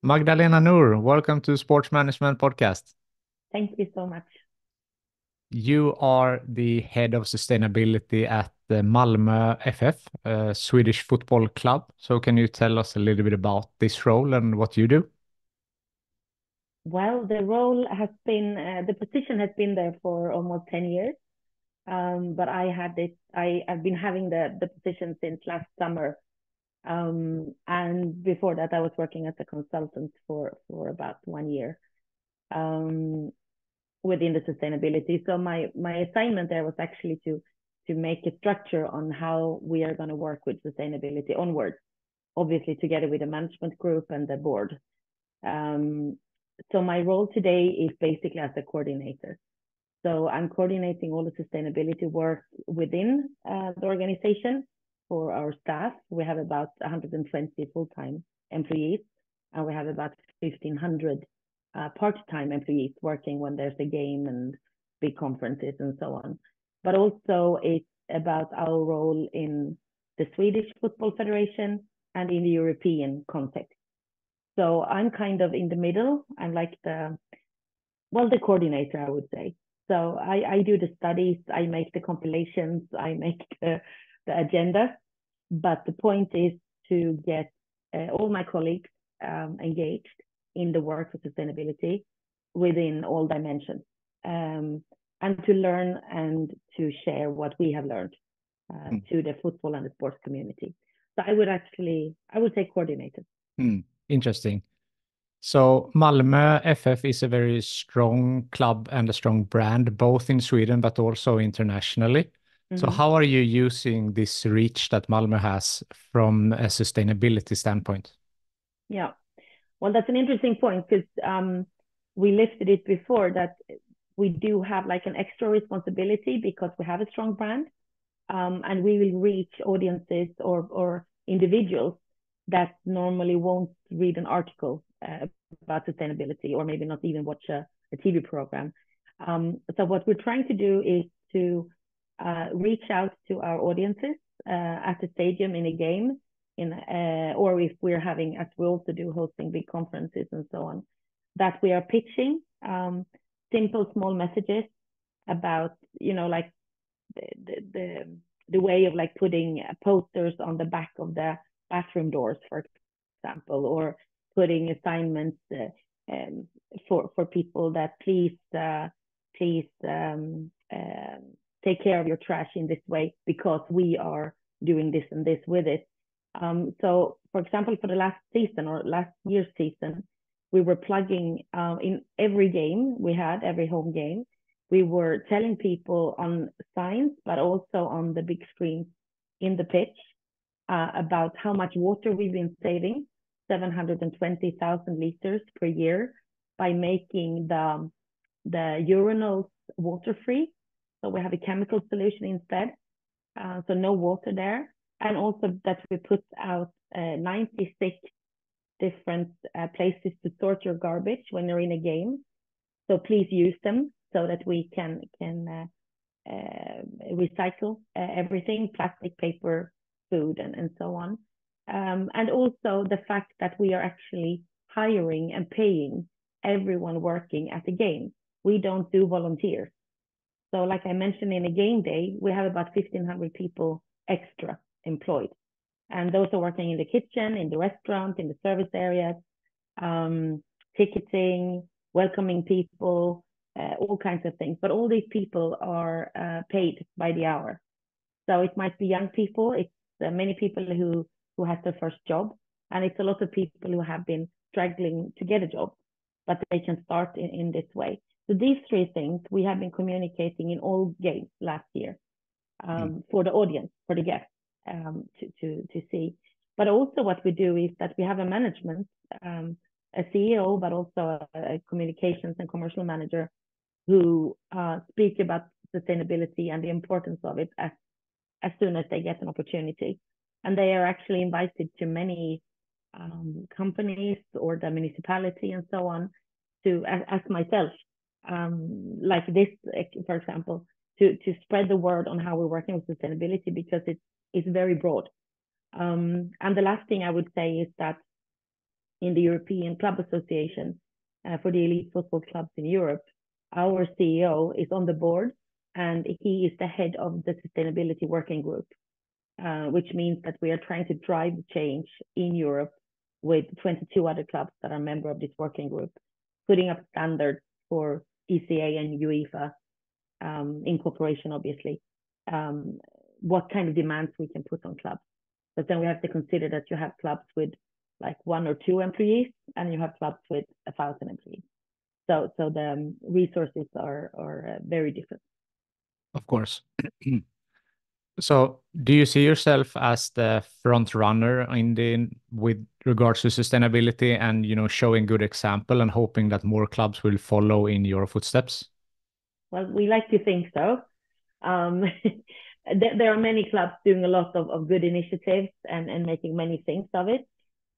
Magdalena Nour, welcome to Sports Management Podcast. Thank you so much. You are the head of sustainability at the Malmö FF, a Swedish football club. So can you tell us a little bit about this role and what you do? Well, the position has been there for almost 10 years. But I've been having the position since last summer. And before that, I was working as a consultant for about 1 year um, within the sustainability. So my assignment there was actually to make a structure on how we are going to work with sustainability onwards, obviously together with the management group and the board. Um, so my role today is basically as a coordinator. So I'm coordinating all the sustainability work within the organization for our staff. We have about 120 full-time employees, and we have about 1,500 part-time employees working when there's a game and big conferences and so on. But also it's about our role in the Swedish Football Federation and in the European context. So I'm kind of in the middle. I'm like the coordinator, I would say. So I do the studies, I make the compilations, I make the agenda. But the point is to get all my colleagues engaged in the work of sustainability within all dimensions, and to learn and to share what we have learned to the football and the sports community. So I would say coordinator. Interesting. So Malmö FF is a very strong club and a strong brand, both in Sweden but also internationally. So how are you using this reach that Malmö has from a sustainability standpoint? Yeah. Well, that's an interesting point because we lifted it before that we do have like an extra responsibility because we have a strong brand, and we will reach audiences or individuals that normally won't read an article about sustainability or maybe not even watch a TV program. So what we're trying to do is to reach out to our audiences at the stadium in a game, or if we're having, as we also do, hosting big conferences and so on, that we are pitching simple small messages about, like the way of like putting posters on the back of the bathroom doors, for example, or putting assignments for people that please take care of your trash in this way because we are doing this and this with it. So, for example, for the last season or last year's season, we were plugging in every game we had, every home game. We were telling people on signs, but also on the big screens in the pitch about how much water we've been saving, 720,000 liters per year, by making the urinals water-free. So we have a chemical solution instead, so no water there. And also that we put out 96 different places to sort your garbage when you're in a game. So please use them so that we can recycle everything, plastic, paper, food, and so on. And also the fact that we are actually hiring and paying everyone working at the game. We don't do volunteers. So like I mentioned, in a game day, we have about 1,500 people extra employed. And those are working in the kitchen, in the restaurant, in the service areas, ticketing, welcoming people, all kinds of things. But all these people are paid by the hour. So it might be young people. It's many people who have their first job. And it's a lot of people who have been struggling to get a job, but they can start in this way. So these three things we have been communicating in all games last year for the audience, for the guests to see. But also what we do is that we have a management, a CEO, but also a communications and commercial manager who speak about sustainability and the importance of it as soon as they get an opportunity. And they are actually invited to many companies or the municipality and so on to, as myself, like this, for example, to spread the word on how we're working with sustainability because it's very broad. And the last thing I would say is that in the European Club Association for the elite football clubs in Europe, our CEO is on the board, and he is the head of the sustainability working group, which means that we are trying to drive change in Europe with 22 other clubs that are member of this working group, putting up standards for ECA and UEFA, in cooperation, obviously, what kind of demands we can put on clubs. But then we have to consider that you have clubs with like 1 or 2 employees, and you have clubs with 1,000 employees. So the resources are very different. Of course. So do you see yourself as the front runner with regards to sustainability and, showing good example and hoping that more clubs will follow in your footsteps? Well, we like to think so. There are many clubs doing a lot of good initiatives and making many things of it,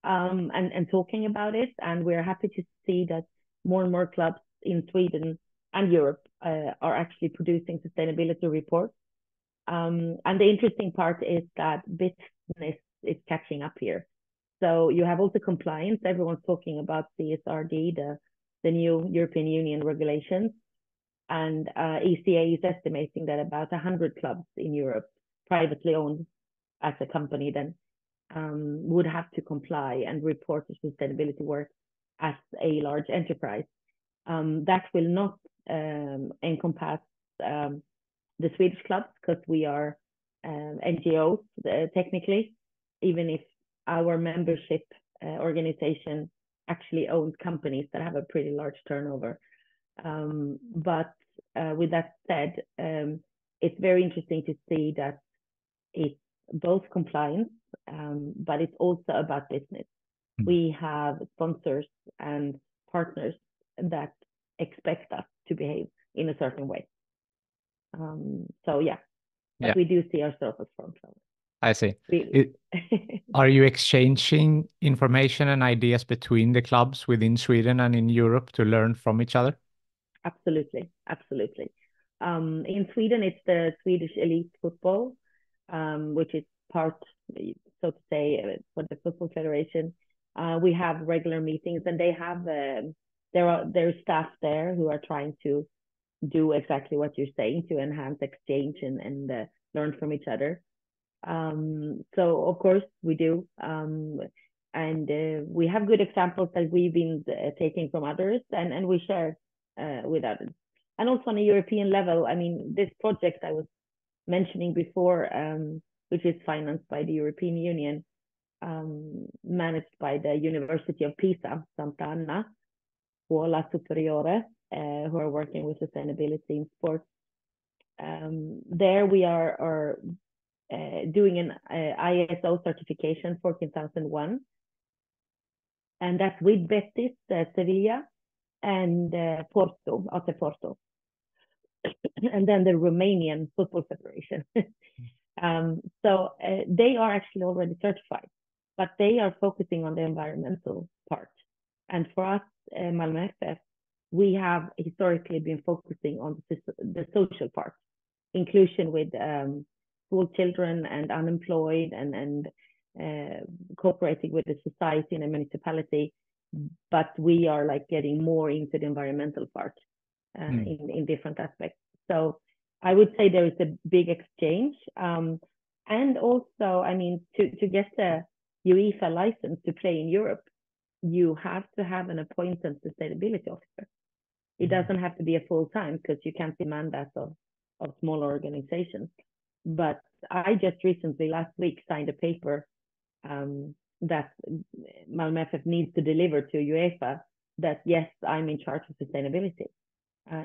and talking about it. And we're happy to see that more and more clubs in Sweden and Europe are actually producing sustainability reports. And the interesting part is that business is catching up here. So you have also compliance. Everyone's talking about CSRD, the new European Union regulations. And ECA is estimating that about 100 clubs in Europe, privately owned as a company, then would have to comply and report to sustainability work as a large enterprise. That will not encompass the Swedish clubs, because we are NGOs technically, even if our membership organization actually owns companies that have a pretty large turnover. But with that said, it's very interesting to see that it's both compliance, but it's also about business. We have sponsors and partners that expect us to behave in a certain way. So yeah, but we do see ourselves as front runners. I see. Are you exchanging information and ideas between the clubs within Sweden and in Europe to learn from each other? Absolutely. In Sweden, it's the Swedish elite football, which is part, so to say, for the football federation. We have regular meetings, and they have there staff there who are trying to do exactly what you're saying, to enhance exchange and learn from each other. So of course we do, and we have good examples that we've been taking from others, and we share with others. And also on a European level, I mean, this project I was mentioning before, which is financed by the European Union, managed by the University of Pisa, Santa Anna, Scuola Superiore, who are working with sustainability in sports. There we are doing an ISO certification 14001, and that's with Betis, Sevilla, and Porto, AC Porto, and then the Romanian Football Federation. So they are actually already certified, but they are focusing on the environmental part. And for us, Malmö FF, we have historically been focusing on the social part, inclusion with school children and unemployed, and cooperating with the society and the municipality. But we are like getting more into the environmental part in different aspects. So I would say there is a big exchange. And also, I mean, to get the UEFA license to play in Europe, you have to have an appointed sustainability officer. It doesn't have to be a full time, because you can't demand that of smaller organizations. But I just recently, last week, signed a paper that Malmö FF needs to deliver to UEFA, that yes, I'm in charge of sustainability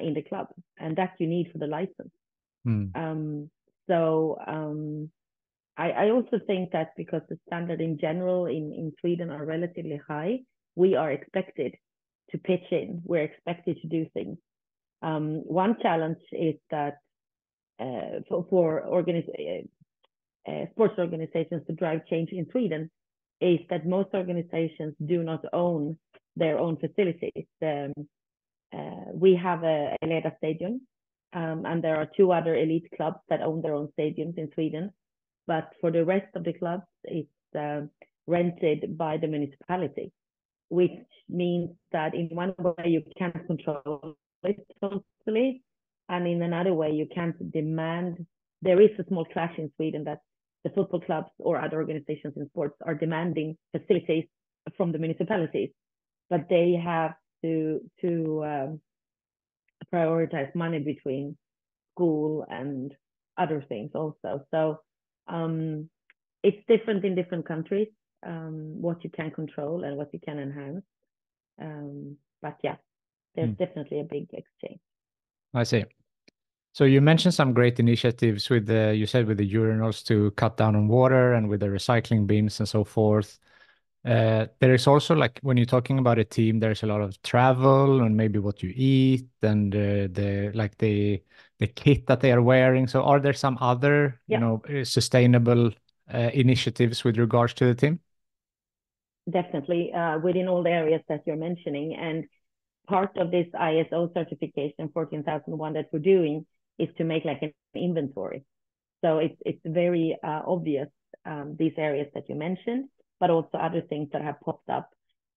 in the club, and that you need for the license. I also think that because the standard in general in Sweden are relatively high, we are expected to pitch in. We're expected to do things. One challenge is that for sports organizations to drive change in Sweden is that most organizations do not own their own facilities. We have a Eleda stadium, and there are 2 other elite clubs that own their own stadiums in Sweden. But for the rest of the clubs, it's rented by the municipality. which means that in one way you can't control it totally, and in another way you can't demand. There is a small clash in Sweden that the football clubs or other organizations in sports are demanding facilities from the municipalities, but they have to prioritize money between school and other things also. So it's different in different countries, what you can control and what you can enhance. But yeah, there's definitely a big exchange. I see. So you mentioned some great initiatives with you said with the urinals to cut down on water and with the recycling bins and so forth. There is also, like, when you're talking about a team, there's a lot of travel and maybe what you eat and the kit that they are wearing. So are there some other, sustainable initiatives with regards to the team? Definitely, within all the areas that you're mentioning. And part of this ISO certification 14001 that we're doing is to make like an inventory. So it's very obvious, these areas that you mentioned, but also other things that have popped up.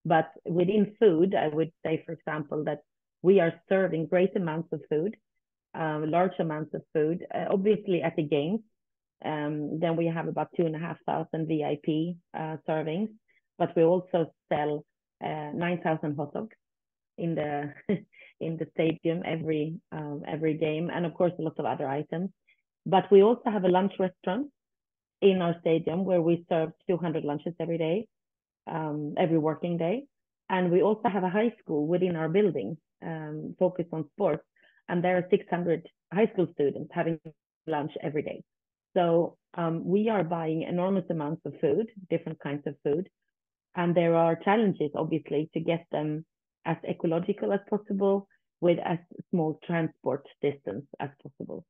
But within food, I would say, for example, that we are serving great amounts of food, large amounts of food, obviously at the games. Then we have about 2,500 VIP servings, but we also sell 9,000 hot dogs in the in the stadium every game, and of course a lot of other items. But we also have a lunch restaurant in our stadium where we serve 200 lunches every day, every working day. And we also have a high school within our building, focused on sports. And there are 600 high school students having lunch every day. So we are buying enormous amounts of food, different kinds of food. And there are challenges, obviously, to get them as ecological as possible with as small transport distance as possible,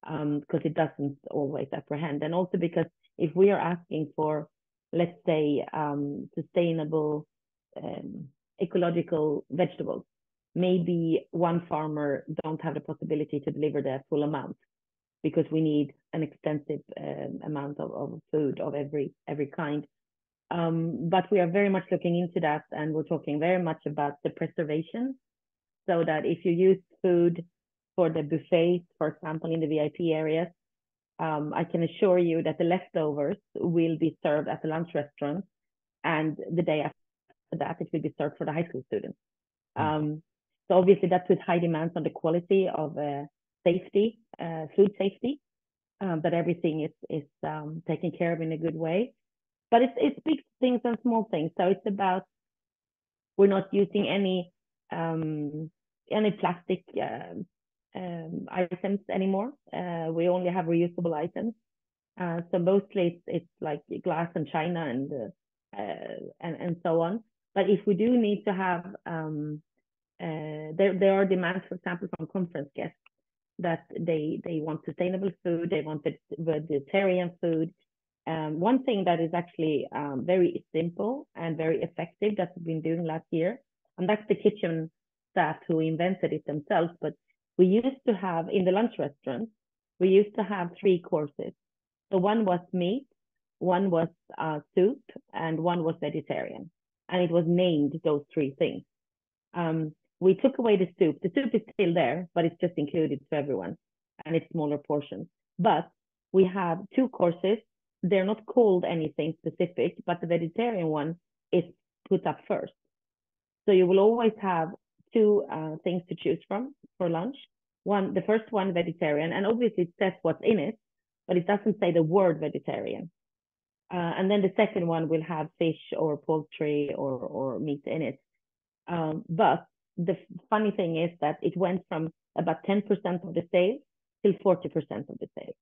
because it doesn't always apprehend. And also because if we are asking for, let's say, sustainable, ecological vegetables, maybe one farmer don't have the possibility to deliver the full amount because we need an extensive amount of food of every kind. But we are very much looking into that, and we're talking very much about the preservation, so that if you use food for the buffets, for example, in the VIP areas, I can assure you that the leftovers will be served at the lunch restaurant, and the day after that, it will be served for the high school students. So obviously that puts high demands on the quality of safety, food safety, that everything is taken care of in a good way. But it's big things and small things. So it's about, we're not using any plastic items anymore. We only have reusable items. So mostly it's like glass and china and so on. But if we do need to have, there are demands, for example, from conference guests that they want sustainable food, they want vegetarian food. One thing that is actually very simple and very effective that we've been doing last year, and that's the kitchen staff who invented it themselves. But we used to have, in the lunch restaurant, we used to have 3 courses. So one was meat, one was soup, and one was vegetarian. And it was named those 3 things. We took away the soup. The soup is still there, but it's just included to everyone, and it's smaller portions. But we have 2 courses. They're not called anything specific, but the vegetarian one is put up first. So you will always have 2 things to choose from for lunch. The first one, vegetarian, and obviously it says what's in it, but it doesn't say the word vegetarian. And then the second one will have fish or poultry or meat in it. But the funny thing is that it went from about 10% of the sales till 40% of the sales.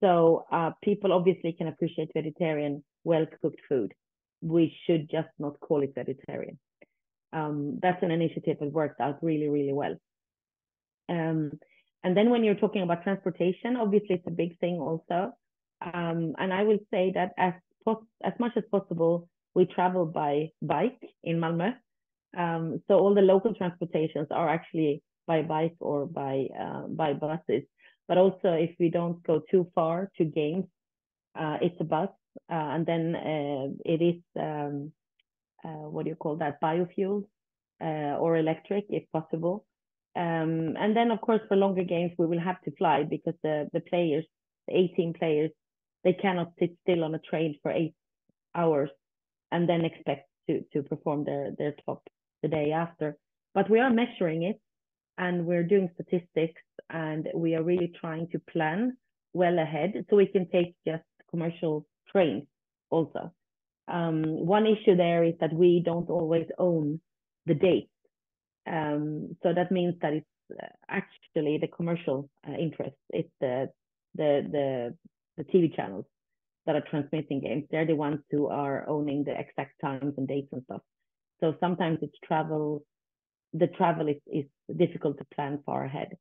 So people obviously can appreciate vegetarian, well-cooked food. We should just not call it vegetarian. That's an initiative that worked out really, really well. And then when you're talking about transportation, obviously it's a big thing also. And I will say that as much as possible, we travel by bike in Malmö. So all the local transportations are actually by bike or by buses. But also if we don't go too far to games, it's a bus. And then it is what do you call that, biofuels or electric if possible. And then, of course, for longer games, we will have to fly because the players, the 18 players, they cannot sit still on a train for 8 hours and then expect to perform their top the day after. But we are measuring it, and we're doing statistics, and we are really trying to plan well ahead so we can take just commercial trains also. One issue there is that we don't always own the date. So that means that it's actually the commercial interest. It's the TV channels that are transmitting games. They're the ones who are owning the exact times and dates and stuff. So sometimes it's travel. The travel is difficult to plan far ahead,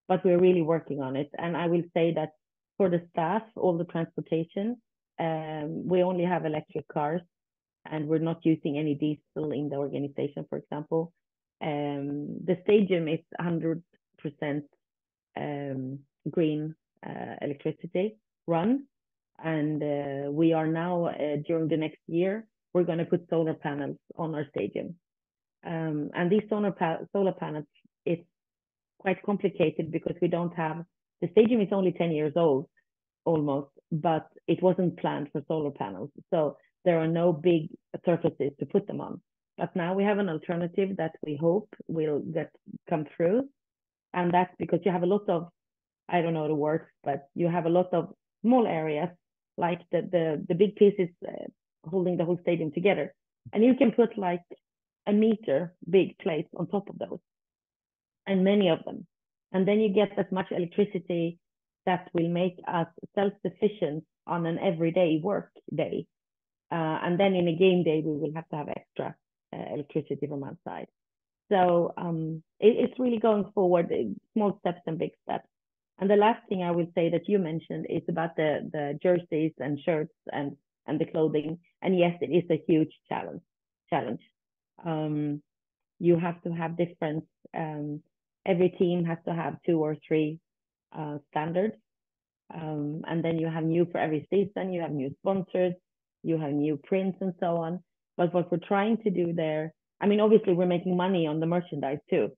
but we're really working on it. And I will say that for the staff, all the transportation, we only have electric cars, and we're not using any diesel in the organization, for example. The stadium is 100% green electricity run. And we are now, during the next year, we're going to put solar panels on our stadium. And these solar panels, it's quite complicated because we don't have, the stadium is only 10 years old, almost, but it wasn't planned for solar panels. So there are no big surfaces to put them on. But now we have an alternative that we hope will come through. And that's because you have a lot of, I don't know the word, but you have a lot of small areas, like the big pieces holding the whole stadium together. And you can put like a meter big plates on top of those, and many of them. And then you get as much electricity that will make us self-sufficient on an everyday work day. And then in a game day, we will have to have extra electricity from outside. So it's really going forward, small steps and big steps. And the last thing I would say that you mentioned is about the jerseys and shirts and the clothing. And yes, it is a huge challenge. You have to have different, every team has to have 2 or 3 standards. And then you have new for every season, you have new sponsors, you have new prints and so on. But what we're trying to do there, I mean, obviously we're making money on the merchandise too.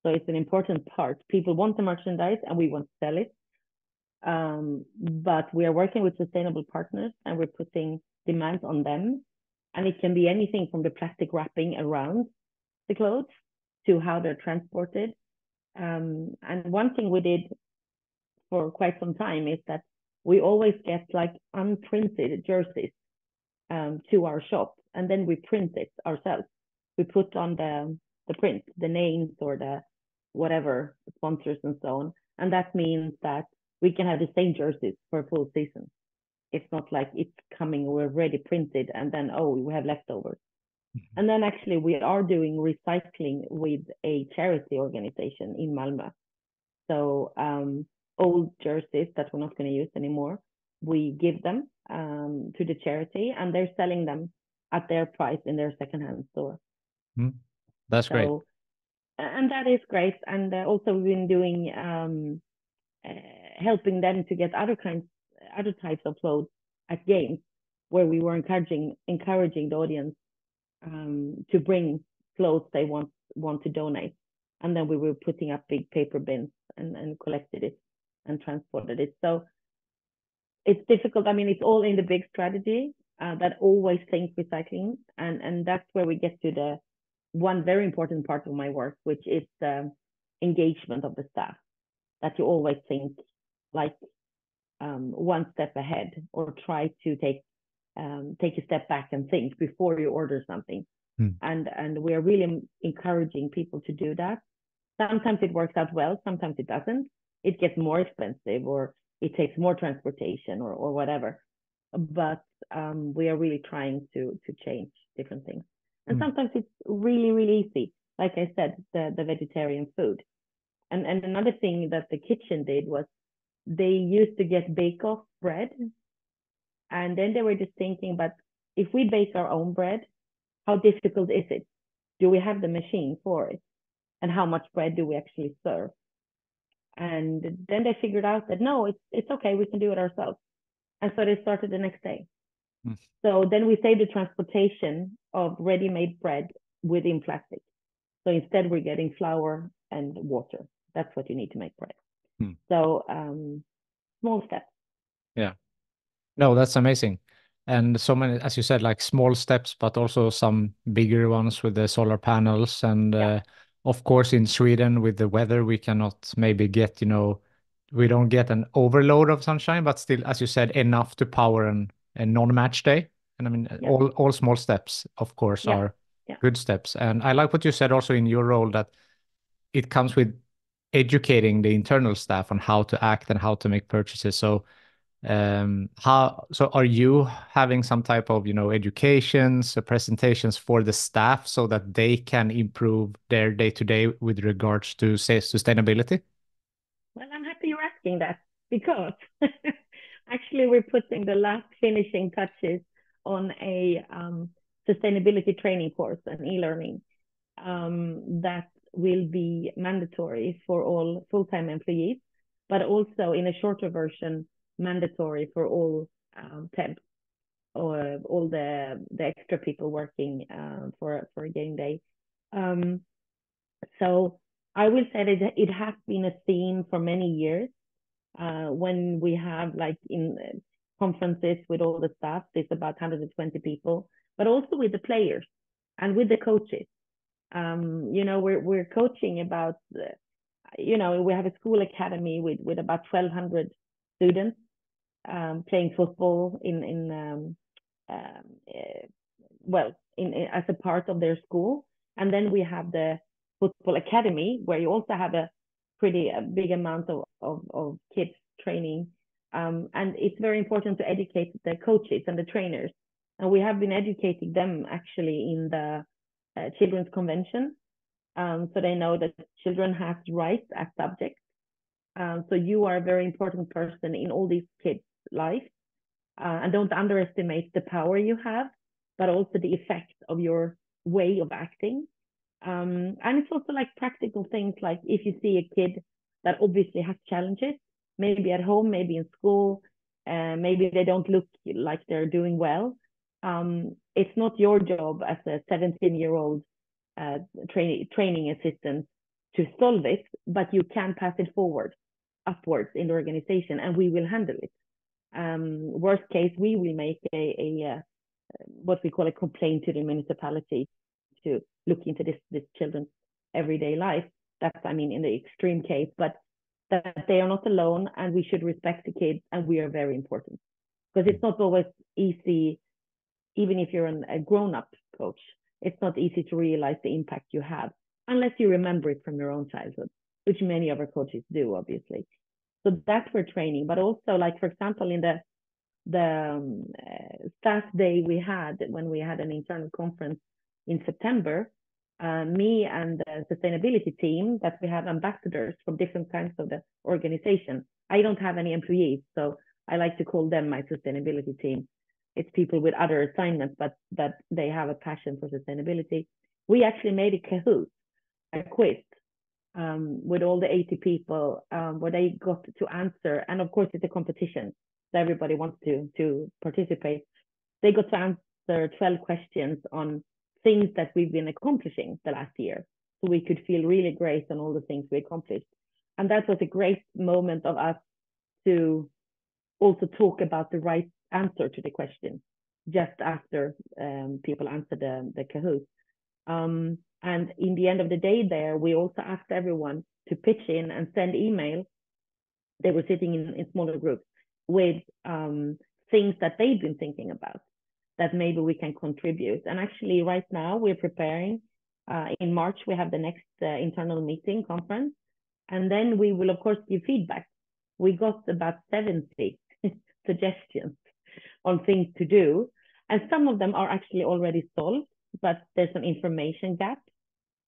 So it's an important part. People want the merchandise and we want to sell it. But we are working with sustainable partners and we're putting demands on them. And it can be anything from the plastic wrapping around the clothes to how they're transported. And one thing we did for quite some time is that we always get like unprinted jerseys to our shop, and then we print it ourselves. We put on the print, the names or the whatever sponsors and so on. And that means that we can have the same jerseys for a full season. It's not like it's coming already printed and then, oh, we have leftovers. Mm-hmm. And then actually we are doing recycling with a charity organization in Malmö. So old jerseys that we're not going to use anymore, we give them to the charity, and they're selling them at their price in their secondhand store. That's great. And that is great. And also we've been doing helping them to get other types of clothes at games, where we were encouraging the audience to bring clothes they want to donate, and then we were putting up big paper bins and collected it and transported it. So it's difficult. I mean, it's all in the big strategy that always think recycling, and that's where we get to the one very important part of my work, which is the engagement of the staff. That you always think like one step ahead, or try to take a step back and think before you order something. And we are really encouraging people to do that. Sometimes it works out well, sometimes it doesn't. It gets more expensive, or it takes more transportation, or whatever. But we are really trying to change different things. And sometimes it's really, really easy. Like I said, the vegetarian food. And another thing that the kitchen did was they used to get bake-off bread. And then they were just thinking, but if we bake our own bread, how difficult is it? Do we have the machine for it? And how much bread do we actually serve? And then they figured out that no, it's okay, we can do it ourselves. And so they started the next day. So then we saved the transportation of ready-made bread within plastic. So instead, we're getting flour and water. That's what you need to make bread. So small steps. Yeah. No, that's amazing. And so many, as you said, like small steps, but also some bigger ones with the solar panels. And of course, in Sweden, with the weather, we cannot maybe get, we don't get an overload of sunshine, but still, as you said, enough to power a non-match day. And I mean, all small steps, of course, are good steps. And I like what you said also in your role, that it comes with educating the internal staff on how to act and how to make purchases. So are you having some type of educations or presentations for the staff so that they can improve their day-to-day with regards to, say, sustainability? Well, I'm happy you're asking that, because actually we're putting the last finishing touches on a sustainability training course, an e-learning that will be mandatory for all full-time employees, but also in a shorter version, mandatory for all temps or all the extra people working for a game day. So I will say that it has been a theme for many years. When we have like in conferences with all the staff, it's about 120 people, but also with the players and with the coaches. We're coaching about, we have a school academy with about 1,200 students playing football as a part of their school. And then we have the football academy, where you also have a pretty big amount of kids training. And it's very important to educate the coaches and the trainers. And we have been educating them actually in the Children's Convention. So they know that children have rights as subjects. So you are a very important person in all these kids' lives. And don't underestimate the power you have, but also the effect of your way of acting. And it's also like practical things, like if you see a kid that obviously has challenges, maybe at home, maybe in school, maybe they don't look like they're doing well. It's not your job as a 17-year-old training assistant to solve it, but you can pass it forward upwards in the organization, and we will handle it. Worst case, we will make a what we call a complaint to the municipality to look into this children's everyday life. That's, I mean, in the extreme case, but that they are not alone, and we should respect the kids, and we are very important, because it's not always easy, even if you're a grown-up coach. It's not easy to realize the impact you have unless you remember it from your own childhood, which many of our coaches do, obviously. So that's for training, but also, like, for example, in the staff day we had when we had an internal conference in September, me and the sustainability team, that we have ambassadors from different kinds of the organization. I don't have any employees, so I like to call them my sustainability team. It's people with other assignments, but that they have a passion for sustainability. We actually made a Kahoot, a quiz, with all the 80 people, where they got to answer. And of course, it's a competition, so everybody wants to participate. They got to answer 12 questions on things that we've been accomplishing the last year, so we could feel really great on all the things we accomplished. And that was a great moment of us to also talk about the right answer to the question just after people answered the Kahoot. And in the end of the day there, we also asked everyone to pitch in and send email. They were sitting in smaller groups with things that they've been thinking about that maybe we can contribute. And actually right now we're preparing, in March, we have the next internal meeting conference. And then we will, of course, give feedback. We got about 70 suggestions on things to do. And some of them are actually already solved, but there's an information gap.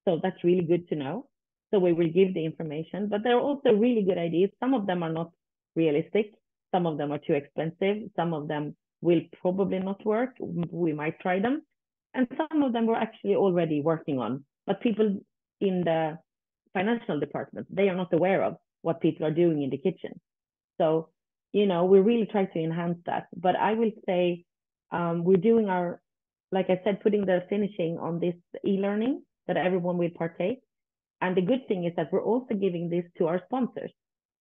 So that's really good to know. So we will give the information, but there are also really good ideas. Some of them are not realistic. Some of them are too expensive. Some of them will probably not work. We might try them. And some of them we're actually already working on, but people in the financial department, they are not aware of what people are doing in the kitchen. So, we really try to enhance that. But I will say we're doing our like I said, putting the finishing on this e-learning that everyone will partake. And the good thing is that we're also giving this to our sponsors,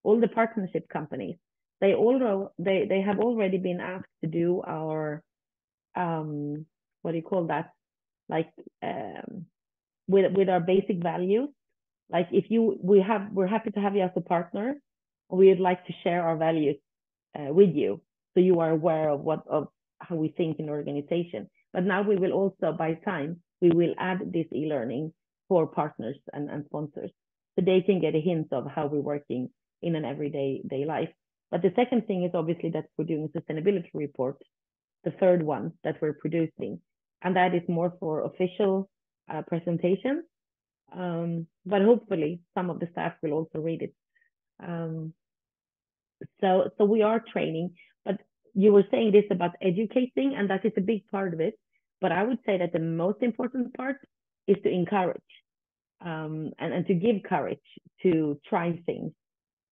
all the partnership companies. They have already been asked to do our what do you call that? Like with our basic values. Like if we're happy to have you as a partner. We'd like to share our values with you, so you are aware of how we think in the organization. But now we will also, by time, we will add this e-learning for partners and sponsors, so they can get a hint of how we're working in an everyday life. But the second thing is obviously that we're doing a sustainability report, the third one that we're producing, and that is more for official presentation. But hopefully some of the staff will also read it. So we are training, but you were saying this about educating, and that is a big part of it. But I would say that the most important part is to encourage and to give courage to try things.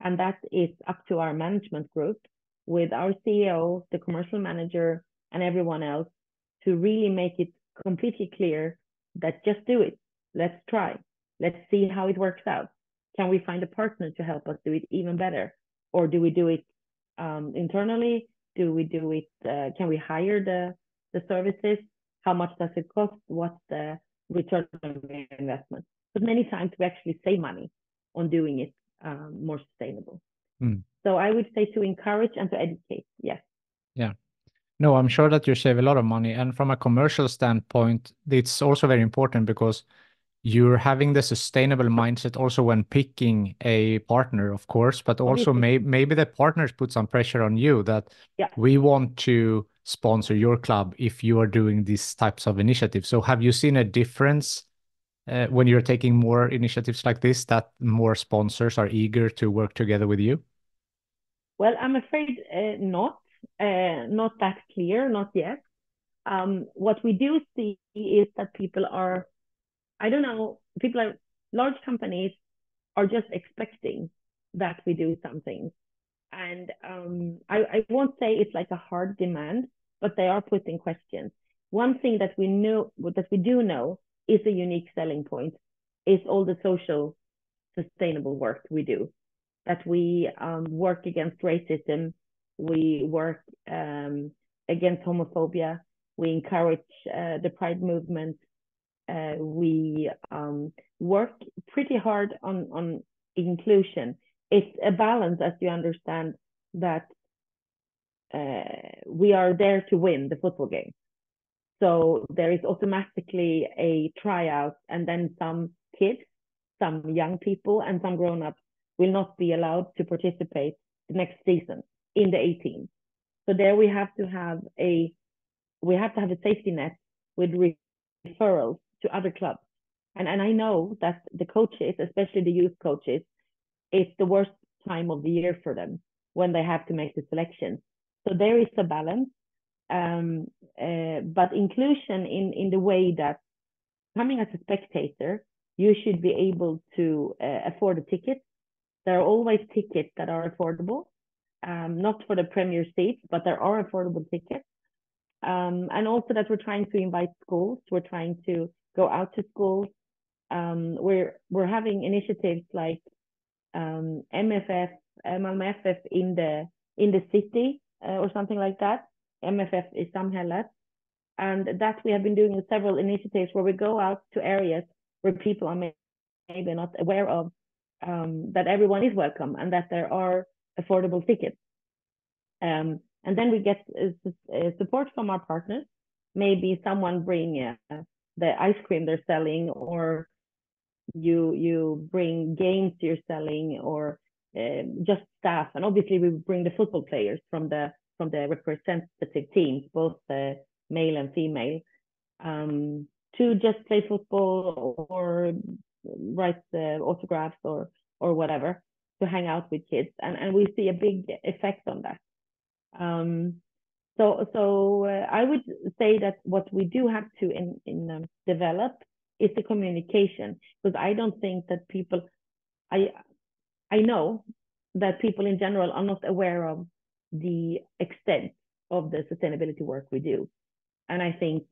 And that is up to our management group with our CEO, the commercial manager, and everyone else to really make it completely clear that just do it. Let's try. Let's see how it works out. Can we find a partner to help us do it even better? Or do we do it internally? Do we do it? Can we hire the services? How much does it cost? What's the return on investment? But many times we actually save money on doing it more sustainable. So I would say to encourage and to educate. Yes. Yeah. No, I'm sure that you save a lot of money. And from a commercial standpoint, it's also very important because you're having the sustainable mindset also when picking a partner, of course, but also maybe the partners put some pressure on you that we want to sponsor your club if you are doing these types of initiatives. So have you seen a difference when you're taking more initiatives like this, that more sponsors are eager to work together with you? Well, I'm afraid not that clear, not yet. What we do see is that people are, I don't know, large companies are just expecting that we do something. And I won't say it's like a hard demand, but they are putting questions. One thing that we do know is a unique selling point is all the social sustainable work we do. That we work against racism, we work against homophobia, we encourage the Pride movement, we work pretty hard on inclusion. It's a balance, as you understand, that we are there to win the football game. So there is automatically a tryout, and then some kids, some young people, and some grown-ups will not be allowed to participate the next season in the 18. So there we have to have a safety net with referrals to other clubs. And I know that the coaches, especially the youth coaches, it's the worst time of the year for them when they have to make the selection. So there is a balance, but inclusion in the way that coming as a spectator, you should be able to afford a ticket. There are always tickets that are affordable, not for the premier seats, but there are affordable tickets. And also that we're trying to invite schools. We're trying to go out to schools. We're having initiatives like MFF, Malmö FF in the city or something like that. MFF is Samhället. And that we have been doing several initiatives where we go out to areas where people are maybe not aware of, that everyone is welcome and that there are affordable tickets. And then we get support from our partners. Maybe someone bring the ice cream they're selling, or you bring games you're selling, or just staff. And obviously we bring the football players from the representative teams, both male and female, to just play football or write autographs or whatever, to hang out with kids. And we see a big effect on that. So I would say that what we do have to develop is the communication, because I don't think that people, I know that people in general are not aware of the extent of the sustainability work we do. And I think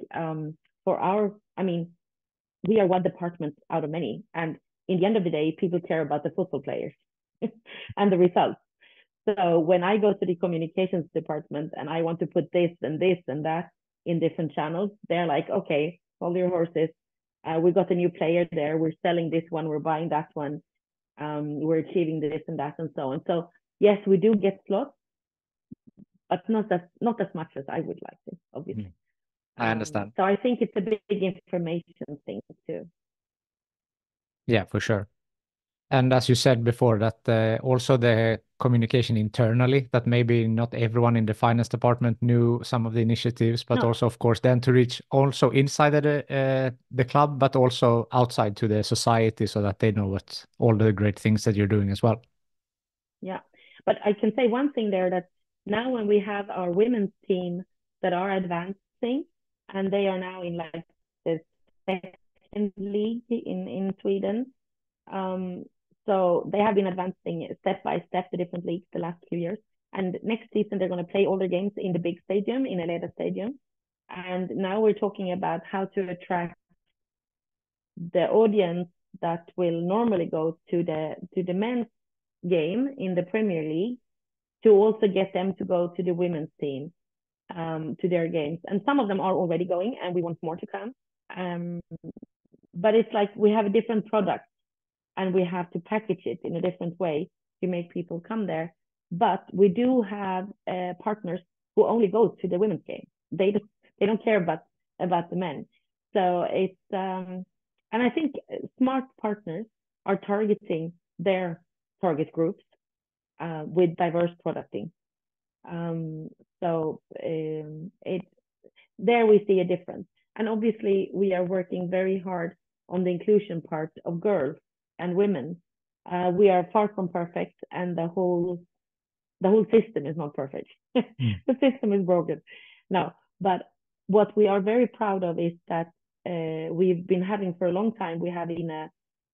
for our, I mean, we are one department out of many. And in the end of the day, people care about the football players and the results. So when I go to the communications department and I want to put this and this and that in different channels, they're like, okay, hold your horses. We got a new player there. We're selling this one. We're buying that one. We're achieving this and that and so on. So yes, we do get slots, but not as much as I would like to, obviously. I understand. So I think it's a big information thing too. Yeah, for sure. And as you said before, that also the communication internally, that maybe not everyone in the finance department knew some of the initiatives, but No, also, of course, then to reach also inside the club, but also outside to the society, so that they know what all the great things that you're doing as well. yeah. But I can say one thing there, that now when we have our women's team that are advancing, and they are now in like the second league in Sweden. So they have been advancing step by step the different leagues the last few years. And next season they're going to play all their games in the big stadium, in Eleda Stadium. And now we're talking about how to attract the audience that will normally go to the men's game in the Premier League, to also get them to go to the women's team, to their games. And some of them are already going, and we want more to come. But it's like we have a different product, and we have to package it in a different way to make people come there. But we do have partners who only go to the women's game. They don't care about the men. So it's and I think smart partners are targeting their target groups with diverse producting. So it there we see a difference. And obviously we are working very hard on the inclusion part of girls and women. We are far from perfect, and the whole system is not perfect. The system is broken. No, but what we are very proud of is that we've been having for a long time. We have in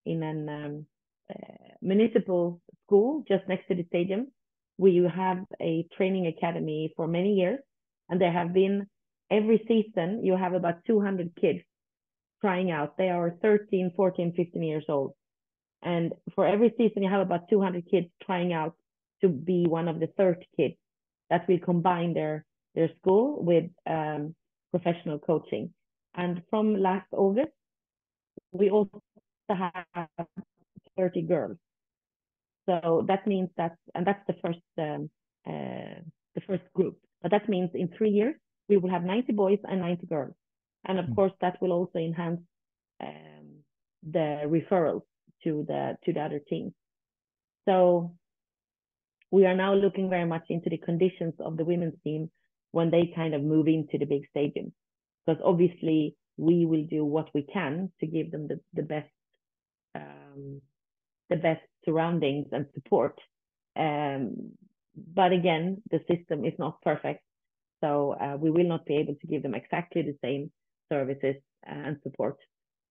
an municipal school just next to the stadium. We have a training academy for many years, and there have been every season you have about 200 kids trying out. They are 13, 14, 15 years old. And for every season, you have about 200 kids trying out to be one of the 30 kids that will combine their school with professional coaching. And from last August, we also have 30 girls. So that means that's the first group. But that means in 3 years, we will have 90 boys and 90 girls. And of course, that will also enhance the referrals to the other teams. So we are now looking very much into the conditions of the women's team when they kind of move into the big stadiums, because obviously we will do what we can to give them the best surroundings and support. But again, the system is not perfect, so we will not be able to give them exactly the same services and support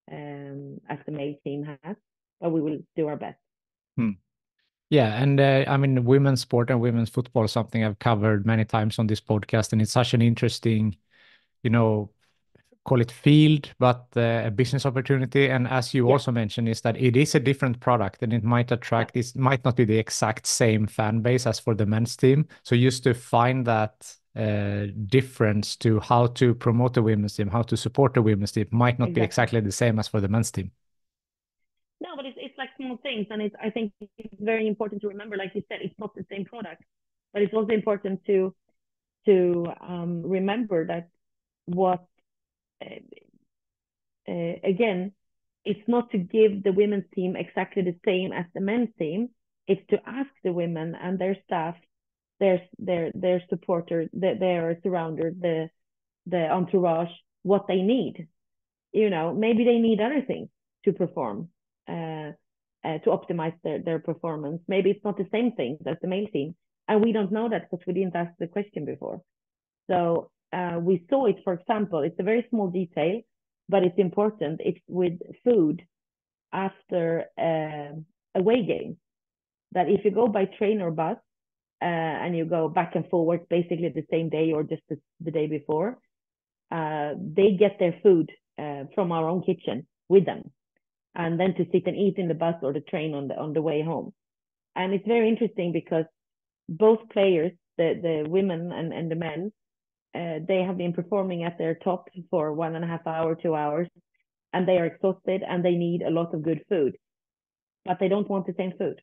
as the male team has, but we will do our best. Yeah, and I mean, women's sport and women's football is something I've covered many times on this podcast, and it's such an interesting, call it field, but a business opportunity. And as you also mentioned, is that it is a different product, and it might attract, it might not be the exact same fan base as for the men's team. So just to find that difference to how to promote the women's team, how to support the women's team, might not be exactly the same as for the men's team. No, but it's like small things, and I think it's very important to remember, like you said, it's not the same product, but it's also important to remember that what again, it's not to give the women's team exactly the same as the men's team. It's to ask the women and their staff, their supporters, their surrounder, the entourage, what they need. Maybe they need other things to perform, to optimize their performance. Maybe it's not the same thing as the male team, and we don't know that because we didn't ask the question before. So we saw it, for example, it's a very small detail, but it's important. It's with food after away game. That if you go by train or bus and you go back and forward basically the same day or just the day before, they get their food from our own kitchen with them, and then to sit and eat in the bus or the train on the way home. And it's very interesting because both players, the women and the men, they have been performing at their top for 1.5 hours, 2 hours, and they are exhausted and they need a lot of good food, but they don't want the same food.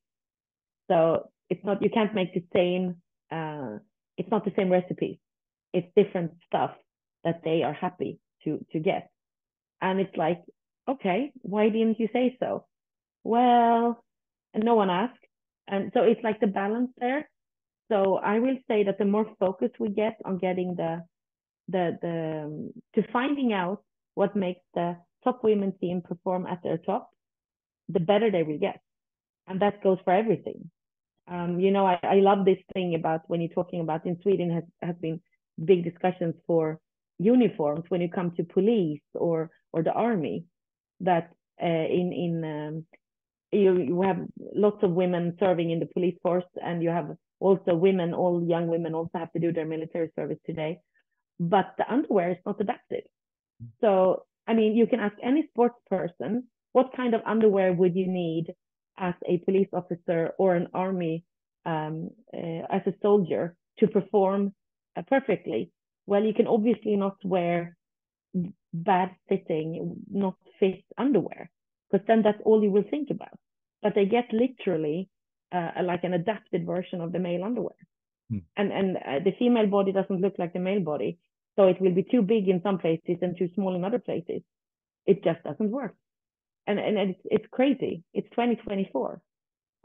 So it's not, you can't make the same, it's not the same recipe. It's different stuff that they are happy to get. And it's like, okay, why didn't you say so? Well, and no one asked. And so it's like the balance there. So I will say that the more focus we get on getting to finding out what makes the top women team perform at their top, the better they will get. And that goes for everything. I love this thing about when you're talking about in Sweden has been big discussions for uniforms when you come to police or the army, that you have lots of women serving in the police force, and you have also women, all young women also have to do their military service today, but the underwear is not adapted. So, I mean, you can ask any sports person, what kind of underwear would you need as a police officer or an army, as a soldier to perform perfectly? Well, you can obviously not wear bad fitting, not fit underwear, because then that's all you will think about. But they get literally like an adapted version of the male underwear. And the female body doesn't look like the male body. So it will be too big in some places and too small in other places. It just doesn't work. And it's crazy. It's 2024.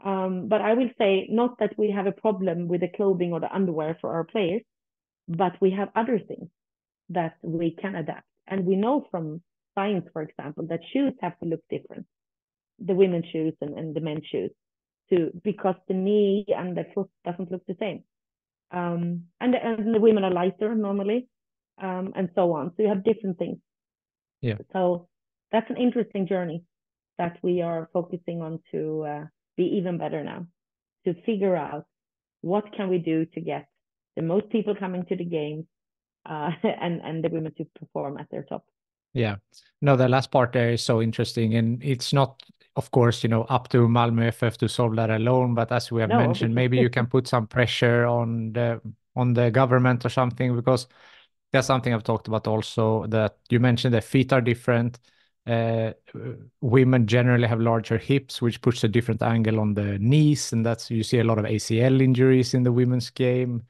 But I will say, not that we have a problem with the clothing or the underwear for our players, but we have other things that we can adapt. And we know from science, for example, that shoes have to look different, the women's shoes and the men's shoes, because the knee and the foot doesn't look the same. And the women are lighter normally, and so on. So you have different things. Yeah. So that's an interesting journey that we are focusing on to be even better now, to figure out what can we do to get the most people coming to the games, and the women to perform at their top. Yeah. No, the last part there is so interesting. And it's not, of course, up to Malmö FF to solve that alone. But as we have mentioned, maybe you can put some pressure on the government or something, because that's something I've talked about also, that you mentioned that feet are different. Women generally have larger hips, which puts a different angle on the knees. And you see a lot of ACL injuries in the women's game,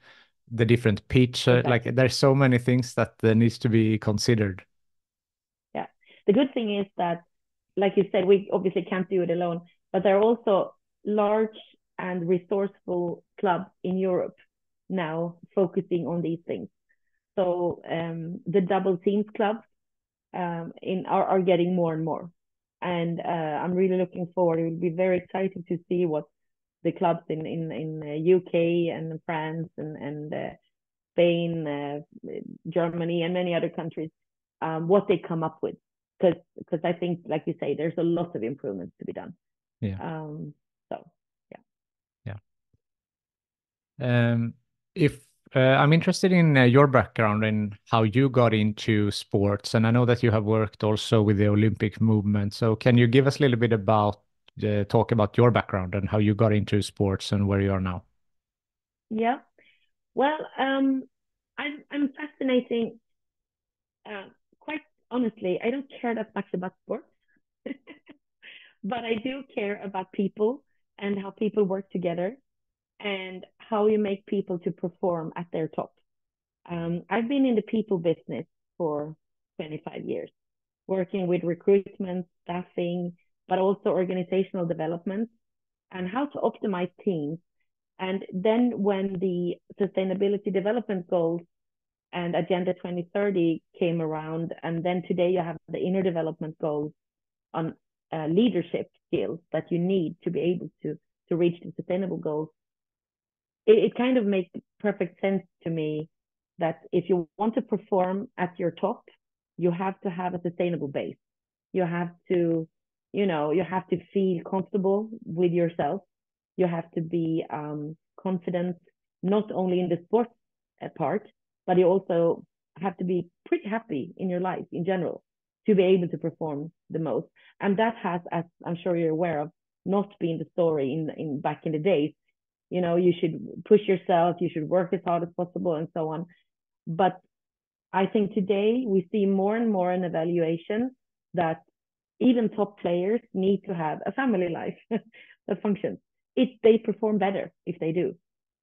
the different pitch. Exactly. Like there's so many things that needs to be considered. Yeah. The good thing is that, like you said, we obviously can't do it alone, but there are also large and resourceful clubs in Europe now focusing on these things. So the double teams clubs are getting more and more. And I'm really looking forward. It will be very exciting to see what the clubs in UK and France and Spain, Germany, and many other countries, what they come up with. Because I think, like you say, there's a lot of improvements to be done. Yeah. So, yeah. Yeah. If I'm interested in your background and how you got into sports, and I know that you have worked also with the Olympic movement. So can you give us a little bit talk about your background and how you got into sports and where you are now? Yeah. Well, I'm fascinating. Quite honestly, I don't care that much about sports, but I do care about people and how people work together and how you make people to perform at their top. I've been in the people business for 25 years, working with recruitment, staffing, but also organizational development and how to optimize teams. And then when the sustainability development goals and Agenda 2030 came around, and then today you have the inner development goals on leadership skills that you need to be able to reach the sustainable goals. It kind of makes perfect sense to me that if you want to perform at your top, you have to have a sustainable base. You have to, you have to feel comfortable with yourself. You have to be confident, not only in the sports part, but you also have to be pretty happy in your life in general to be able to perform the most. And that has, as I'm sure you're aware of, not been the story in back in the days. You know, you should push yourself, you should work as hard as possible, and so on. But I think today we see more and more an evaluation that even top players need to have a family life that functions. They perform better if they do.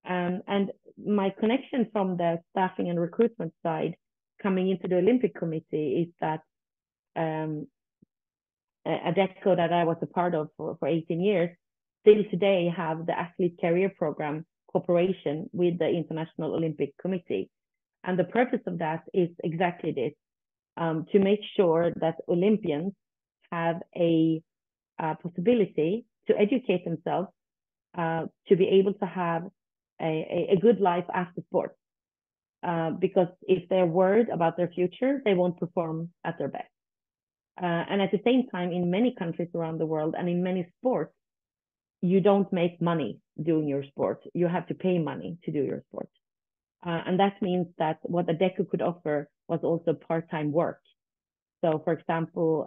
And my connection from the staffing and recruitment side coming into the Olympic Committee is that Adecco that I was a part of for 18 years still today have the athlete career program cooperation with the International Olympic Committee. And the purpose of that is exactly this, to make sure that Olympians have a possibility to educate themselves, to be able to have a good life after sport. Because if they're worried about their future, they won't perform at their best. And at the same time, in many countries around the world and in many sports, you don't make money doing your sport. You have to pay money to do your sport. And that means that what Adecco could offer was also part-time work. So, for example,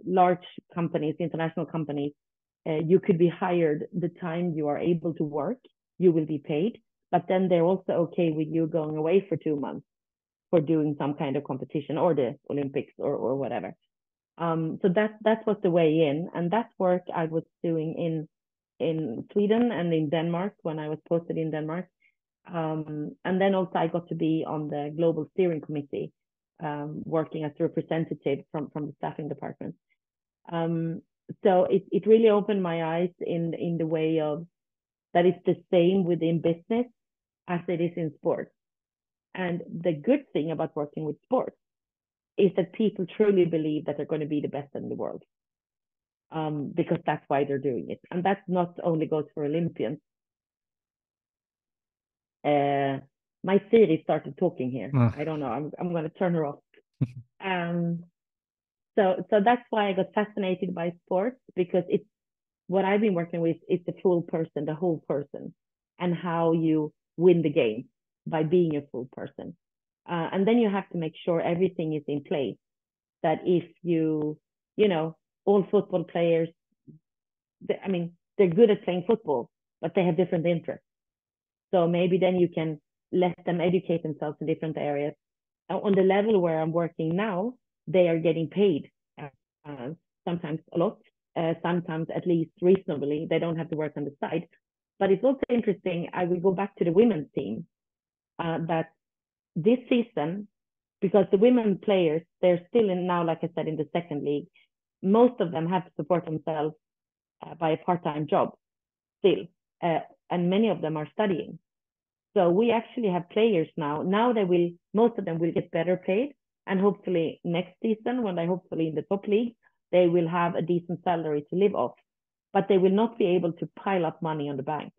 large companies, international companies, you could be hired the time you are able to work, you will be paid, but then they're also okay with you going away for 2 months for doing some kind of competition or the Olympics or whatever. So that was the way in, and that work I was doing in Sweden and in Denmark when I was posted in Denmark. And then also I got to be on the global steering committee, working as a representative from the staffing department. So it really opened my eyes in the way of that it's the same within business as it is in sports. And the good thing about working with sports is that people truly believe that they're going to be the best in the world, because that's why they're doing it. And that not only goes for Olympians. My Siri started talking here. I don't know. I'm going to turn her off. So that's why I got fascinated by sports, because it's what I've been working with. It's the full person, the whole person, and how you win the game by being a full person. And then you have to make sure everything is in place. That if you know, all football players, they're good at playing football, but they have different interests. So maybe then you can let them educate themselves in different areas. On the level where I'm working now, they are getting paid, sometimes a lot, sometimes at least reasonably. They don't have to work on the side. But it's also interesting, I will go back to the women's team, that this season, because the women players, they're still in now, like I said, in the second league. Most of them have to support themselves by a part-time job still, and many of them are studying. So we actually have players now. Now most of them will get better paid, and hopefully next season, when they're hopefully in the top league, they will have a decent salary to live off. But they will not be able to pile up money on the bank.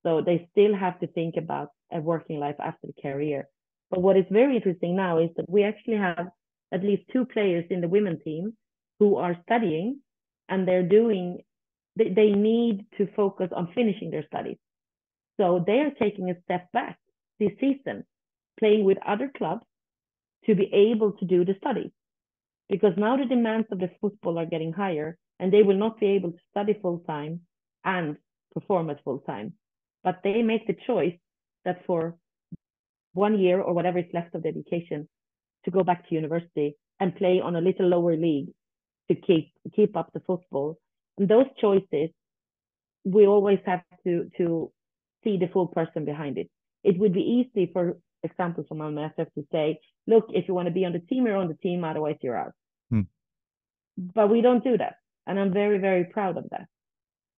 So they still have to think about a working life after the career. But what is very interesting now is that we actually have at least 2 players in the women's team who are studying, and they need to focus on finishing their studies. So they are taking a step back this season, playing with other clubs to be able to do the studies. Because now the demands of the football are getting higher, and they will not be able to study full-time and perform at full-time. But they make the choice that for 1 year or whatever is left of the education, to go back to university and play on a little lower league to keep up the football. And those choices, we always have to see the full person behind it. It would be easy, for example, for Malmö FF to say, look, if you want to be on the team, you're on the team, otherwise you're out. But we don't do that. And I'm very, very proud of that.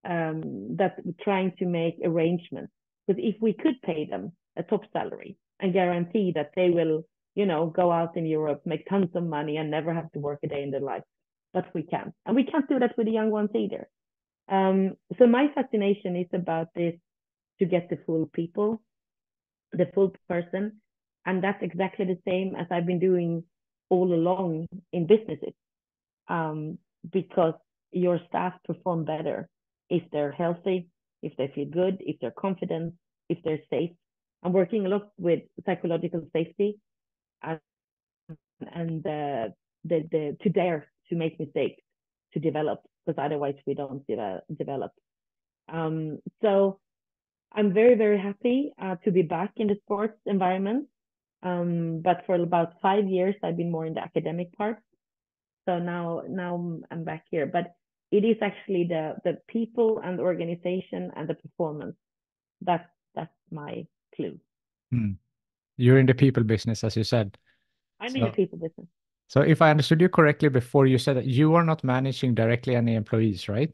That we're trying to make arrangements. Because if we could pay them a top salary and guarantee that they will, go out in Europe, make tons of money and never have to work a day in their life. But we can't. And we can't do that with the young ones either. So my fascination is about this, to get the full people, the full person. And that's exactly the same as I've been doing all along in businesses. Because your staff perform better if they're healthy, if they feel good, if they're confident, if they're safe. I'm working a lot with psychological safety and the to dare to make mistakes, to develop, because otherwise we don't develop. So I'm very, very happy to be back in the sports environment. But for about 5 years, I've been more in the academic part. So now I'm back here. But it is actually the people and the organization and the performance. That's my clue. You're in the people business, as you said. I'm in the people business. So if I understood you correctly before, you said that you are not managing directly any employees, right?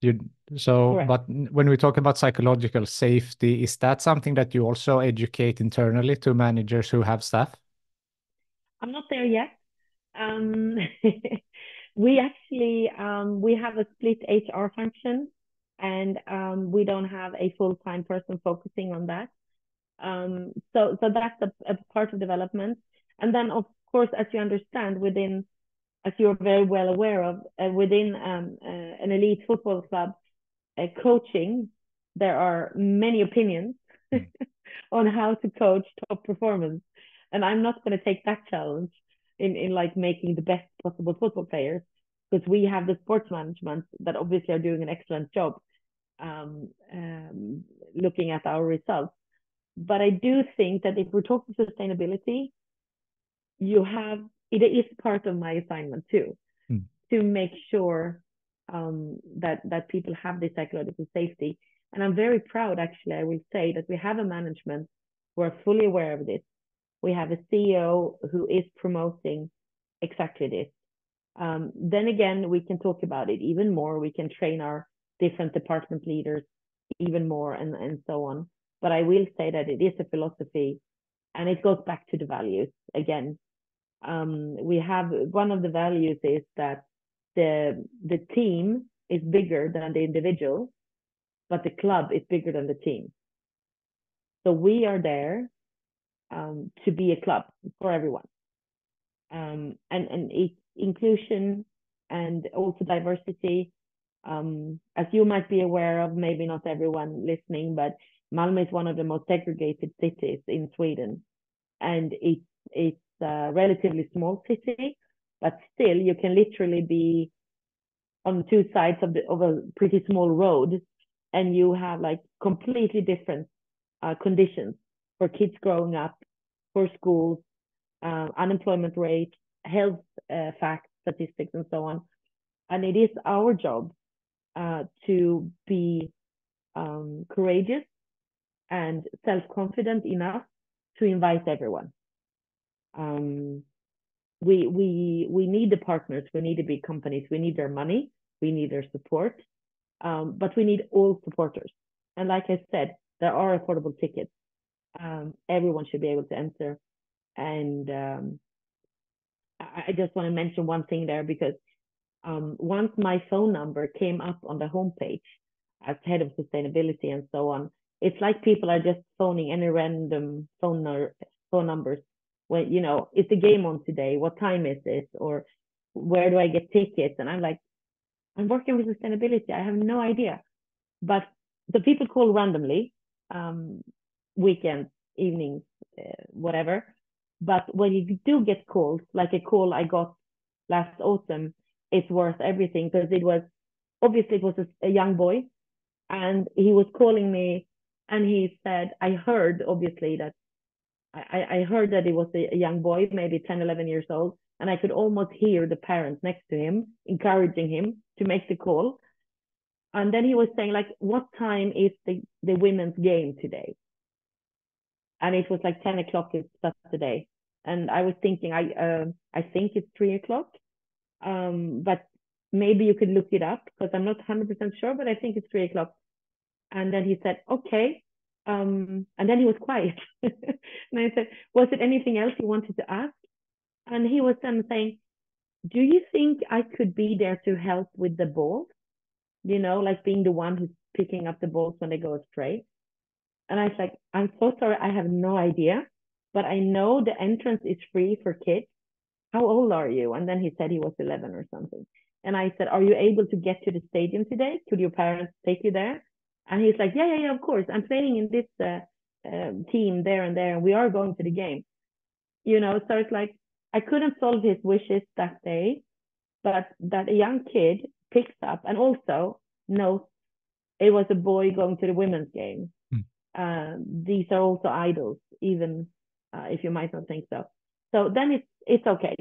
Correct. But when we talk about psychological safety, is that something that you also educate internally to managers who have staff? I'm not there yet. We actually we have a split HR function, and we don't have a full-time person focusing on that. So that's a part of development. And then, of course, as you understand, as you're very well aware of, within an elite football club, coaching, there are many opinions on how to coach top performance. And I'm not going to take that challenge in like making the best possible football players, because we have the sports management that obviously are doing an excellent job looking at our results. But I do think that if we're talking sustainability, it is part of my assignment too, to make sure that people have this psychological safety. And I'm very proud, actually, I will say, that we have a management who are fully aware of this. We have a CEO who is promoting exactly this. Then again, we can talk about it even more. We can train our different department leaders even more and so on. But I will say that it is a philosophy, and it goes back to the values again. We have one of the values is that the team is bigger than the individual, but the club is bigger than the team. So we are there to be a club for everyone, and it's inclusion and also diversity. As you might be aware of, maybe not everyone listening, but Malmö is one of the most segregated cities in Sweden, and it's a relatively small city, but still you can literally be on two sides of a pretty small road, and you have like completely different conditions for kids growing up, for schools, unemployment rate, health facts, statistics, and so on. And it is our job to be courageous and self-confident enough to invite everyone. We need the partners, we need the big companies, we need their money, we need their support, but we need all supporters. And like I said, there are affordable tickets. Everyone should be able to enter. And I just want to mention one thing there, because once my phone number came up on the homepage as head of sustainability and so on, it's like people are just phoning any random phone numbers. When, is the game on today? What time is it? Or where do I get tickets? And I'm like, I'm working with sustainability. I have no idea. But the people call randomly, weekends, evenings, whatever. But when you do get calls, like a call I got last autumn, it's worth everything, because it was a young boy, and he was calling me, and he said, I heard obviously that I heard that it was a young boy, maybe 10, 11 years old, and I could almost hear the parents next to him encouraging him to make the call. And then he was saying, like, what time is the women's game today? And it was like 10 o'clock Saturday. And I was thinking, I think it's 3 o'clock. But maybe you could look it up, because I'm not 100% sure, but I think it's 3 o'clock. And then he said, okay. And then he was quiet. And I said, was it anything else you wanted to ask? And he was then saying, do you think I could be there to help with the ball? Like being the one who's picking up the balls when they go astray. And I was like, I'm so sorry, I have no idea, but I know the entrance is free for kids. How old are you? And then he said he was 11 or something. And I said, are you able to get to the stadium today? Could your parents take you there? And he's like, yeah, of course. I'm playing in this team there and there, and we are going to the game. So it's like I couldn't solve his wishes that day, but that a young kid picks up and also knows it was a boy going to the women's game. These are also idols, even if you might not think so. So then it's okay,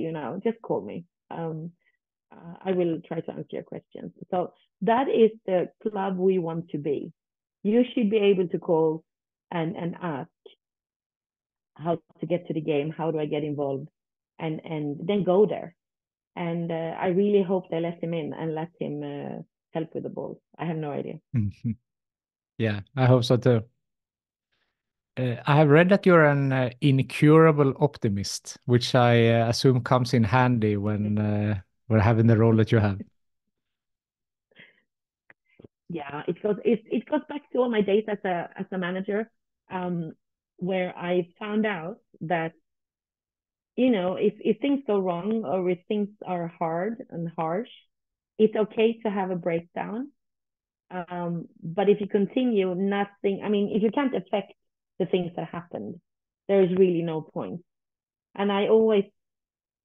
just call me. I will try to answer your questions. So that is the club we want to be. You should be able to call and ask how to get to the game, how do I get involved, and then go there. And I really hope they let him in and let him help with the ball. I have no idea. Yeah, I hope so too. I have read that you're an incurable optimist, which I assume comes in handy when we're having the role that you have. Yeah, it goes back to all my days as a manager, where I found out that if things go wrong or if things are hard and harsh, it's okay to have a breakdown. But if you continue, nothing. I mean, if you can't affect the things that happened, there is really no point. And I always,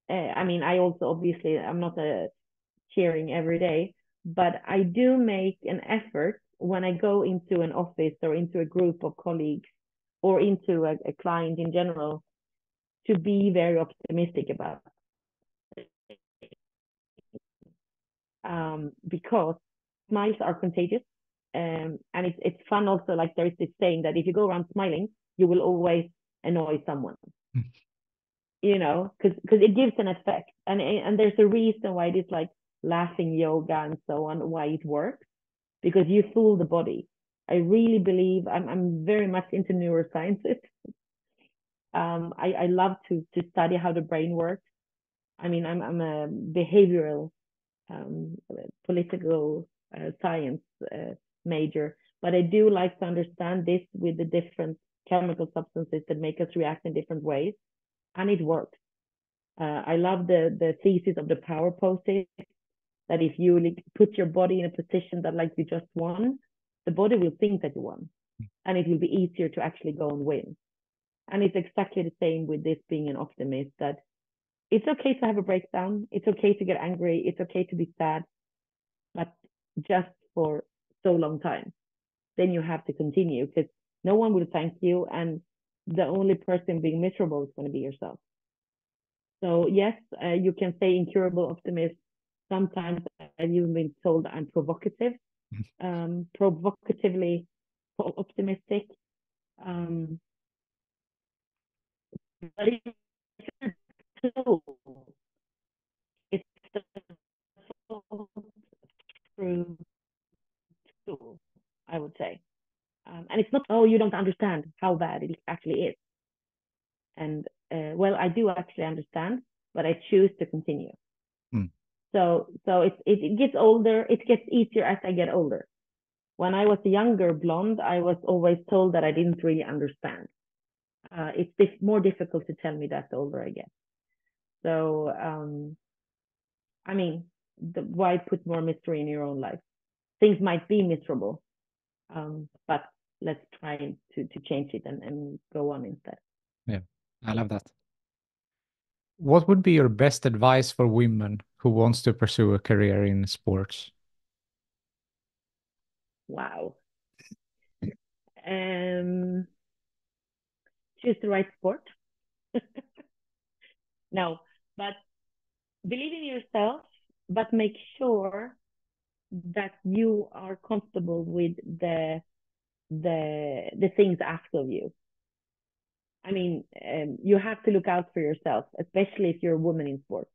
I also obviously I'm not cheering every day, but I do make an effort when I go into an office or into a group of colleagues or into a client in general to be very optimistic about it. Because smiles are contagious. And it's fun also, like there is this saying that if you go around smiling, you will always annoy someone. Because it gives an effect. And there's a reason why it is like laughing yoga and so on, why it works, because you fool the body. I really believe I'm very much into neurosciences. I love to study how the brain works. I mean, I'm a behavioral political science major, but I do like to understand this with the different chemical substances that make us react in different ways, and it works. I love the thesis of the power poses, that if you like, put your body in a position that like you just won, the body will think that you won, and it will be easier to actually go and win. And it's exactly the same with this being an optimist, that it's okay to have a breakdown. It's okay to get angry. It's okay to be sad, but just for so long time. Then you have to continue because no one will thank you. And the only person being miserable is going to be yourself. So yes, you can say incurable optimist. Sometimes I've even been told I'm provocative, provocatively optimistic. But it's true. It's the true tool, I would say. And it's not, oh, you don't understand how bad it actually is. And well, I do actually understand, but I choose to continue. So it gets older. It gets easier as I get older. When I was a younger blonde, I was always told that I didn't really understand. It's more difficult to tell me that the older I get. So, I mean, why put more mystery in your own life? Things might be miserable, but let's try to change it and go on instead. Yeah, I love that. What would be your best advice for women who wants to pursue a career in sports? Wow. Choose the right sport. No, but believe in yourself, but make sure that you are comfortable with the things asked of you. I mean, you have to look out for yourself, especially if you're a woman in sports.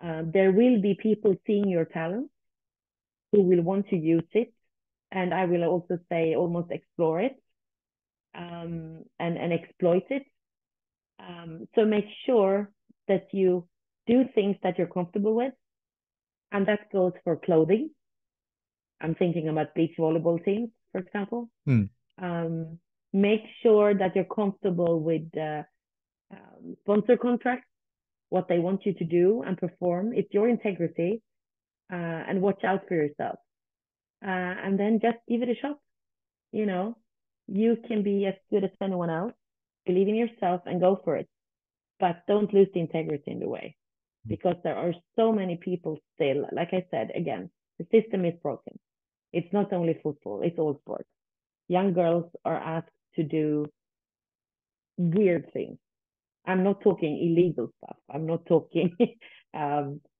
There will be people seeing your talent who will want to use it, and I will also say almost explore it, and exploit it. So make sure that you do things that you're comfortable with, and that goes for clothing. I'm thinking about beach volleyball teams, for example. Make sure that you're comfortable with sponsor contracts, what they want you to do and perform. It's your integrity, and watch out for yourself. And then just give it a shot. you can be as good as anyone else. Believe in yourself and go for it. But don't lose the integrity in the way, because there are so many people still, like I said, again, the system is broken. It's not only football, it's all sports. Young girls are asked to do weird things. I'm not talking illegal stuff. I'm not talking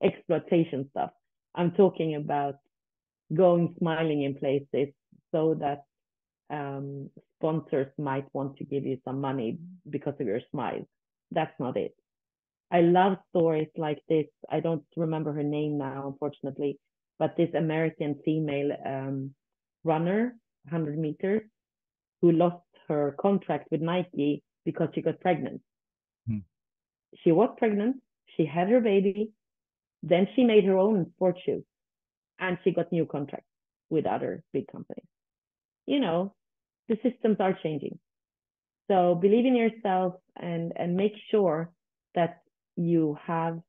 exploitation stuff. I'm talking about going smiling in places so that sponsors might want to give you some money because of your smile. That's not it. I love stories like this. I don't remember her name now, unfortunately, but this American female runner, 100 meters, who lost her contract with Nike because she got pregnant. Mm. She was pregnant, she had her baby, then she made her own sports shoes, and she got new contracts with other big companies. You know, the systems are changing. So believe in yourself and make sure that you have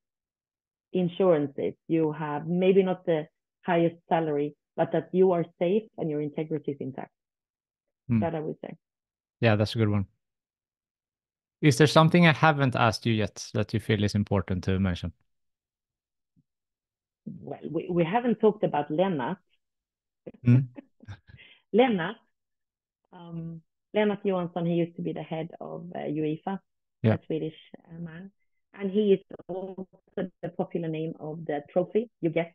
insurances, you have maybe not the highest salary, but that you are safe and your integrity is intact. That I would say. Yeah, that's a good one. Is there something I haven't asked you yet that you feel is important to mention? Well, we haven't talked about Lennart. Lennart, Lennart Johansson, he used to be the head of UEFA, yeah. a Swedish man. And he is also the popular name of the trophy you get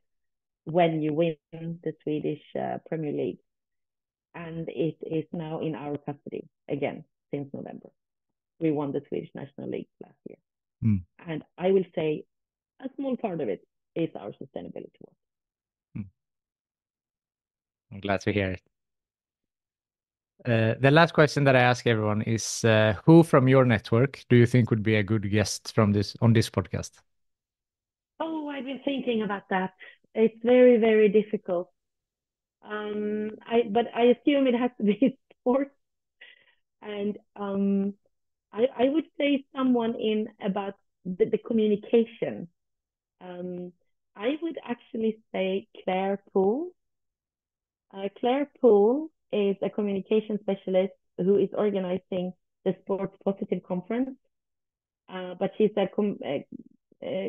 when you win the Swedish Premier League. And it is now in our custody again since November. We won the Swedish National League last year. And I will say a small part of it is our sustainability work. I'm glad to hear it. The last question that I ask everyone is, who from your network do you think would be a good guest on this podcast? Oh, I've been thinking about that. It's very, very difficult. But I assume it has to be sports. And I would say someone in about the communication. I would actually say Claire Poole. Claire Poole is a communication specialist who is organizing the Sports Positive Conference. But she's a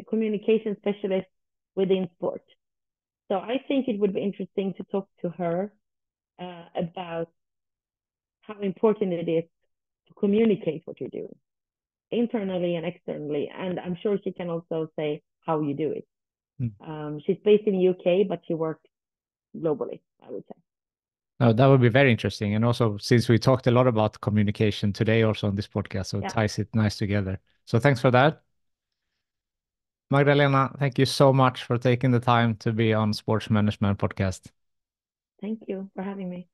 communication specialist within sport. So I think it would be interesting to talk to her about how important it is to communicate what you're doing internally and externally. And I'm sure she can also say how you do it. She's based in the UK, but she works globally, I would say. Oh, that would be very interesting. And also, since we talked a lot about communication today also on this podcast, so it ties it nice together. So thanks for that. Magdalena, thank you so much for taking the time to be on Sports Management Podcast. Thank you for having me.